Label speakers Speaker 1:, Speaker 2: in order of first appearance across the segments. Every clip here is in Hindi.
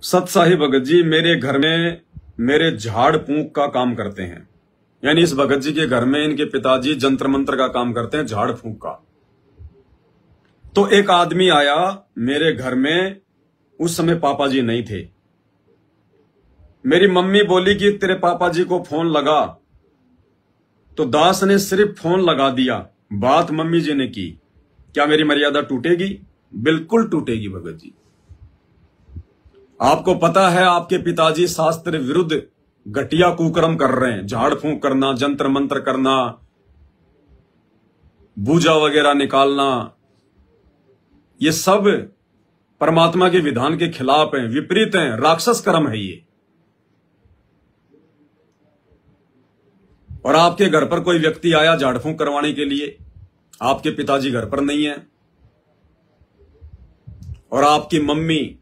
Speaker 1: सत साई भगत जी मेरे घर में मेरे झाड़ फूंक का काम करते हैं। यानी इस भगत जी के घर में इनके पिताजी जंत्र मंत्र का काम करते हैं, झाड़ फूंक का। तो एक आदमी आया मेरे घर में, उस समय पापा जी नहीं थे। मेरी मम्मी बोली कि तेरे पापा जी को फोन लगा, तो दास ने सिर्फ फोन लगा दिया, बात मम्मी जी ने की। क्या मेरी मर्यादा टूटेगी? बिल्कुल टूटेगी भगत जी। आपको पता है आपके पिताजी शास्त्र विरुद्ध घटिया कुकर्म कर रहे हैं, झाड़ फूंक करना, जंत्र मंत्र करना, बूजा वगैरह निकालना, ये सब परमात्मा के विधान के खिलाफ हैं, विपरीत हैं, राक्षस कर्म है ये। और आपके घर पर कोई व्यक्ति आया झाड़ फूंक करवाने के लिए, आपके पिताजी घर पर नहीं है, और आपकी मम्मी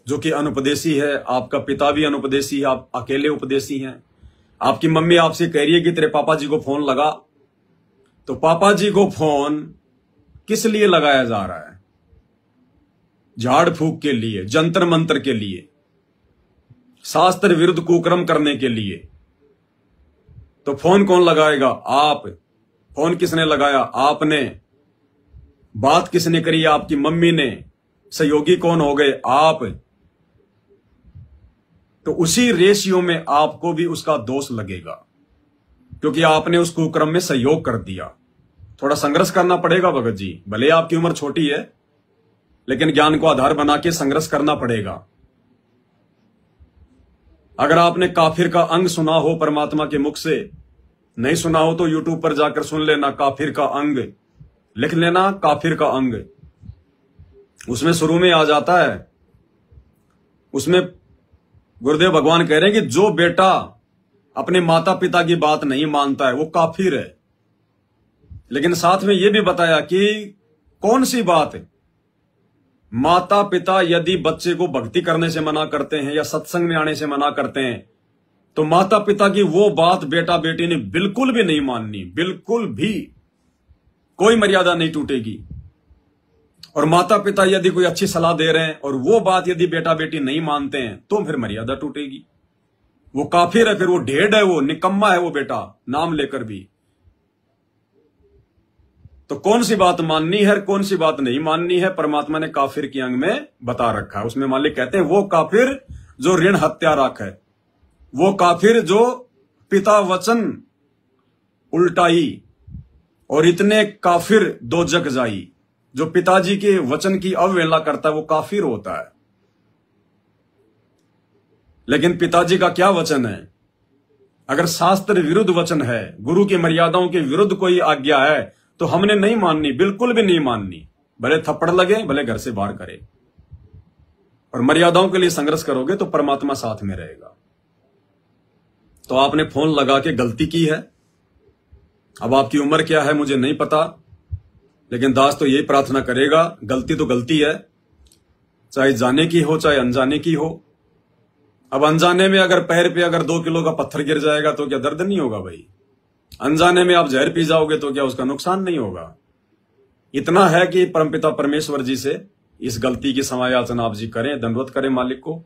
Speaker 1: जो कि अनुपदेशी है, आपका पिता भी अनुपदेशी है, आप अकेले उपदेशी हैं। आपकी मम्मी आपसे कह रही है कि तेरे पापा जी को फोन लगा। तो पापा जी को फोन किस लिए लगाया जा रहा है? झाड़ फूंक के लिए, जंतर मंत्र के लिए, शास्त्र विरुद्ध कुकर्म करने के लिए। तो फोन कौन लगाएगा? आप। फोन किसने लगाया? आपने। बात किसने करी? आपकी मम्मी ने। सहयोगी कौन हो गए? आप। तो उसी रेशियो में आपको भी उसका दोष लगेगा, क्योंकि आपने उस कुकर्म में सहयोग कर दिया। थोड़ा संघर्ष करना पड़ेगा भगत जी, भले आपकी उम्र छोटी है, लेकिन ज्ञान को आधार बना के संघर्ष करना पड़ेगा। अगर आपने काफिर का अंग सुना हो परमात्मा के मुख से, नहीं सुना हो तो यूट्यूब पर जाकर सुन लेना, काफिर का अंग लिख लेना, काफिर का अंग। उसमें शुरू में आ जाता है, उसमें गुरुदेव भगवान कह रहे हैं कि जो बेटा अपने माता पिता की बात नहीं मानता है वो काफिर है। लेकिन साथ में यह भी बताया कि कौन सी बात है? माता पिता यदि बच्चे को भक्ति करने से मना करते हैं या सत्संग में आने से मना करते हैं, तो माता पिता की वो बात बेटा बेटी ने बिल्कुल भी नहीं माननी, बिल्कुल भी। कोई मर्यादा नहीं टूटेगी। और माता पिता यदि कोई अच्छी सलाह दे रहे हैं और वो बात यदि बेटा बेटी नहीं मानते हैं, तो फिर मर्यादा टूटेगी। वो काफिर है, फिर वो ढेड़ है, वो निकम्मा है वो बेटा, नाम लेकर भी। तो कौन सी बात माननी है, कौन सी बात नहीं माननी है, परमात्मा ने काफिर के अंग में बता रखा है। उसमें मालिक कहते हैं वो काफिर जो ऋण हत्यारक है, वो काफिर जो पिता वचन उल्टाई, और इतने काफिर दो जग जाई। जो पिताजी के वचन की अवहेलना करता है वो काफिर होता है। लेकिन पिताजी का क्या वचन है? अगर शास्त्र विरुद्ध वचन है, गुरु की मर्यादाओं के विरुद्ध कोई आज्ञा है, तो हमने नहीं माननी, बिल्कुल भी नहीं माननी। भले थप्पड़ लगे, भले घर से बाहर करे। और मर्यादाओं के लिए संघर्ष करोगे तो परमात्मा साथ में रहेगा। तो आपने फोन लगा के गलती की है। अब आपकी उम्र क्या है मुझे नहीं पता, लेकिन दास तो यही प्रार्थना करेगा, गलती तो गलती है, चाहे जाने की हो चाहे अनजाने की हो। अब अनजाने में अगर पैर पे अगर 2 किलो का पत्थर गिर जाएगा तो क्या दर्द नहीं होगा भाई? अनजाने में आप जहर पी जाओगे तो क्या उसका नुकसान नहीं होगा? इतना है कि परमपिता परमेश्वर जी से इस गलती की क्षमा याचना आप जी करें, दंडवत करें मालिक को।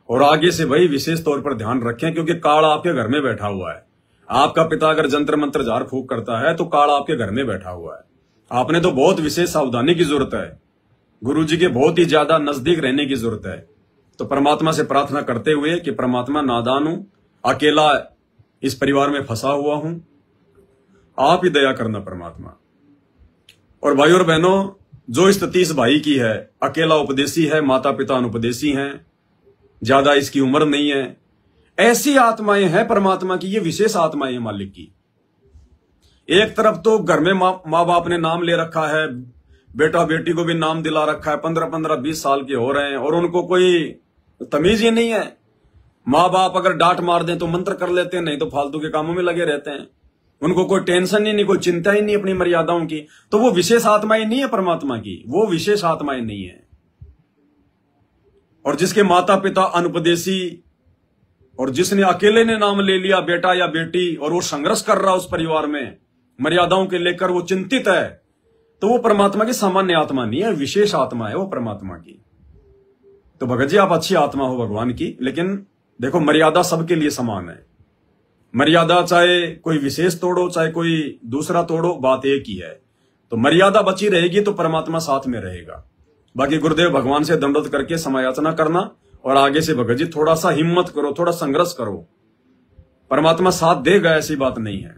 Speaker 1: और आगे से भाई विशेष तौर पर ध्यान रखें, क्योंकि काल आपके घर में बैठा हुआ है। आपका पिता अगर जंत्र मंत्र झाड़ फूंक करता है तो काल आपके घर में बैठा हुआ है। आपने तो बहुत विशेष सावधानी की जरूरत है, गुरु जी के बहुत ही ज्यादा नजदीक रहने की जरूरत है। तो परमात्मा से प्रार्थना करते हुए कि परमात्मा नादान हूं, अकेला इस परिवार में फंसा हुआ हूं, आप ही दया करना परमात्मा। और भाई और बहनों, जो स्थिति इस भाई की है, अकेला उपदेशी है, माता पिता अनुपदेशी हैं, ज्यादा इसकी उम्र नहीं है, ऐसी आत्माएं हैं परमात्मा की, ये विशेष आत्माएं हैं मालिक की। एक तरफ तो घर में माँ बाप ने नाम ले रखा है, बेटा बेटी को भी नाम दिला रखा है, 15-15, 20 साल के हो रहे हैं और उनको कोई तमीज ही नहीं है। माँ बाप अगर डांट मार दें तो मंत्र कर लेते हैं, नहीं तो फालतू के कामों में लगे रहते हैं। उनको कोई टेंशन ही नहीं, कोई चिंता ही नहीं अपनी मर्यादाओं की। तो वो विशेष आत्माएं नहीं है परमात्मा की, वो विशेष आत्माएं नहीं है। और जिसके माता पिता अनुपदेशी और जिसने अकेले ने नाम ले लिया बेटा या बेटी, और वो संघर्ष कर रहा उस परिवार में मर्यादाओं के लेकर, वो चिंतित है, तो वो परमात्मा की सामान्य आत्मा नहीं है, विशेष आत्मा है वो परमात्मा की। तो भगत जी आप अच्छी आत्मा हो भगवान की, लेकिन देखो मर्यादा सबके लिए समान है। मर्यादा चाहे कोई विशेष तोड़ो चाहे कोई दूसरा तोड़ो, बात एक ही है। तो मर्यादा बची रहेगी तो परमात्मा साथ में रहेगा। बाकी गुरुदेव भगवान से दंडवत करके समायाचना करना, और आगे से भगत जी थोड़ा सा हिम्मत करो, थोड़ा संघर्ष करो, परमात्मा साथ देगा, ऐसी बात नहीं है।